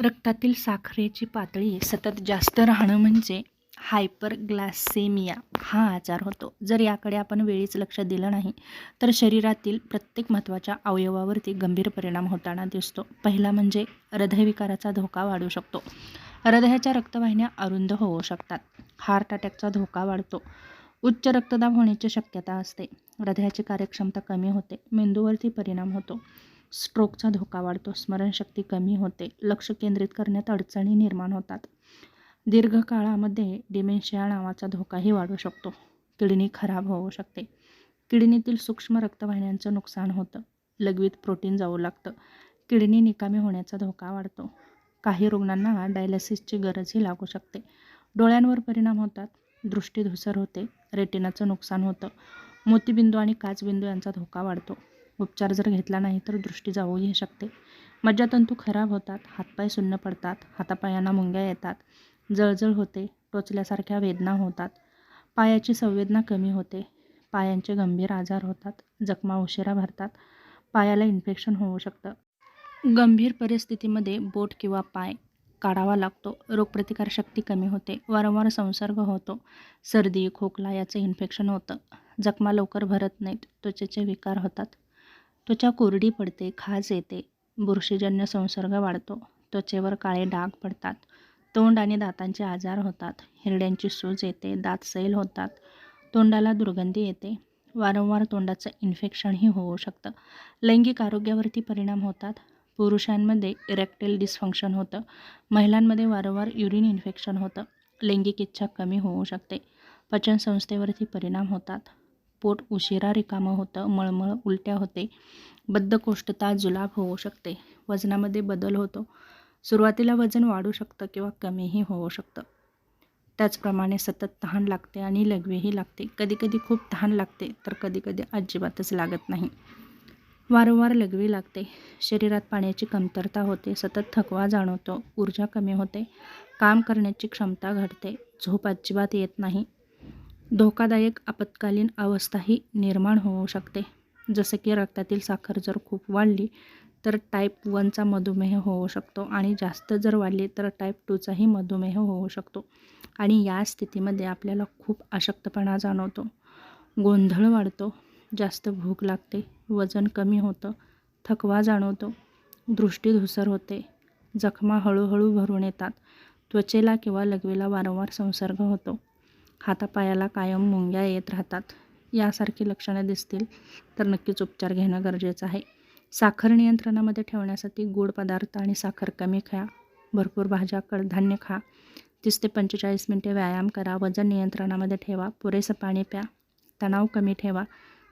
रक्तातील साखरेची पातळी सतत जास्त राहणं म्हणजे हायपरग्लायसेमिया हा आजार होतो. जर याकडे आपण वेळीच लक्ष दिलं नाही तर शरीरातील प्रत्येक महत्त्वाच्या अवयवावरती गंभीर परिणाम होताना दिसतो. पहिला म्हणजे हृदयविकाराचा धोका वाढू शकतो. हृदयाच्या रक्तवाहिन्या अरुंद होऊ शकतात. हार्ट अटॅकचा धोका वाढतो. उच्च रक्तदाब होण्याची शक्यता असते. हृदयाची कार्यक्षमता कमी होते. मेंदूवरती परिणाम होतो. स्ट्रोकचा धोका वाढतो. स्मरणशक्ती कमी होते. लक्ष केंद्रित करण्यात अडचणी निर्माण होतात. दीर्घकाळामध्ये डिमेन्शिया नावाचा धोकाही वाढू शकतो. किडनी खराब होऊ शकते. किडनीतील सूक्ष्म रक्तवाहिन्यांचं नुकसान होतं. लघवीत प्रोटीन जाऊ लागतं. किडनी निकामी होण्याचा धोका वाढतो. काही रुग्णांना डायलिसिसची गरजही लागू शकते. डोळ्यांवर परिणाम होतात. दृष्टी धूसर होते. रेटिनाचं नुकसान होतं. मोतीबिंदू आणि काचबिंदू यांचा धोका वाढतो. उपचार जर घेतला नाही तर दृष्टी जाऊही शकते. मज्जातंतू खराब होतात. हातपाय सुन्न पडतात. हातापायांना मुंग्या येतात. जळजळ होते. टोचल्यासारख्या वेदना होतात. पायाची संवेदना कमी होते. पायांचे गंभीर आजार होतात. जखमा उशिरा भरतात. पायाला इन्फेक्शन होऊ शकतं. गंभीर परिस्थितीमध्ये बोट किंवा पाय काढावा लागतो. रोगप्रतिकारशक्ती कमी होते. वारंवार संसर्ग होतो. सर्दी, खोकला याचं इन्फेक्शन होतं. जखमा लवकर भरत नाहीत. त्वचेचे विकार होतात. त्वचा कोरडी पडते. खाज येते. बुरशीजन्य संसर्ग वाढतो. त्वचेवर काळे डाग पडतात. तोंड आणि दातांचे आजार होतात. हिरड्यांची सूज येते. दात सैल होतात. तोंडाला दुर्गंधी येते. वारंवार तोंडाचं इन्फेक्शनही होऊ शकतं. लैंगिक आरोग्यावरती परिणाम होतात. पुरुषांमध्ये इरेक्टाईल डिसफंक्शन होतं. महिलांमध्ये वारंवार युरिन इन्फेक्शन होतं. लैंगिक इच्छा कमी होऊ शकते. पचनसंस्थेवरती परिणाम होतात. पोट उशिरा रिकामं होतं. मळमळ, उलट्या होते. बद्धकोष्ठता, जुलाब होऊ शकते. वजनामध्ये बदल होतो. सुरुवातीला वजन वाढू शकतं किंवा कमीही होऊ शकतं. त्याचप्रमाणे सतत तहान लागते आणि लघवीही लागते. कधीकधी खूप तहान लागते तर कधीकधी अजिबातच लागत नाही. वारंवार लघवी लागते. शरीरात पाण्याची कमतरता होते. सतत थकवा जाणवतो. ऊर्जा कमी होते. काम करण्याची क्षमता घटते. झोप अजिबात येत नाही. धोकादायक आपत्कालीन अवस्थाही निर्माण होऊ शकते. जसं की रक्तातील साखर जर खूप वाढली तर टाईप 1चा मधुमेह होऊ शकतो आणि जास्त जर वाढली तर टाईप 2चाही मधुमेह होऊ शकतो. आणि या स्थितीमध्ये आपल्याला खूप अशक्तपणा जाणवतो. गोंधळ वाढतो. जास्त भूक लागते. वजन कमी होतं. थकवा जाणवतो. दृष्टी धूसर होते. जखमा हळूहळू भरून येतात. त्वचेला किंवा लघवीला वारंवार संसर्ग होतो. हातापायाला कायम मुंग्या येत राहतात. यासारखी लक्षणं दिसतील तर नक्कीच उपचार घेणं गरजेचं आहे. साखर नियंत्रणामध्ये ठेवण्यासाठी गोड पदार्थ आणि साखर कमी खा. भरपूर भाज्या, कडधान्य खा. 30 ते 45 मिनिटे व्यायाम करा. वजन नियंत्रणामध्ये ठेवा. पुरेसं पाणी प्या. तणाव कमी ठेवा.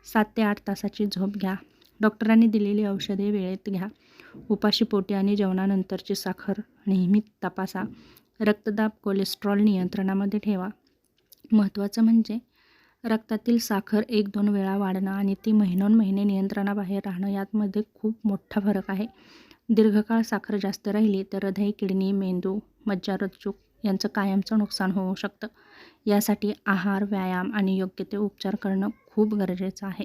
7 ते 8 तासाची झोप घ्या. डॉक्टरांनी दिलेली औषधे वेळेत घ्या. उपाशी पोटी आणि जेवणानंतरची साखर नेहमी तपासा. रक्तदाब, कोलेस्ट्रॉल नियंत्रणामध्ये ठेवा. महत्त्वाचं म्हणजे रक्तातील साखर 1-2 वेळा वाढणं आणि ती महिनोन्महिने नियंत्रणाबाहेर राहणं यामध्ये खूप मोठा फरक आहे. दीर्घकाळ साखर जास्त राहिली तर हृदय, किडनी, मेंदू, मज्जारज्जू यांचं कायमचं नुकसान होऊ शकतं. यासाठी आहार, व्यायाम आणि योग्य ते उपचार करणं खूप गरजेचं आहे.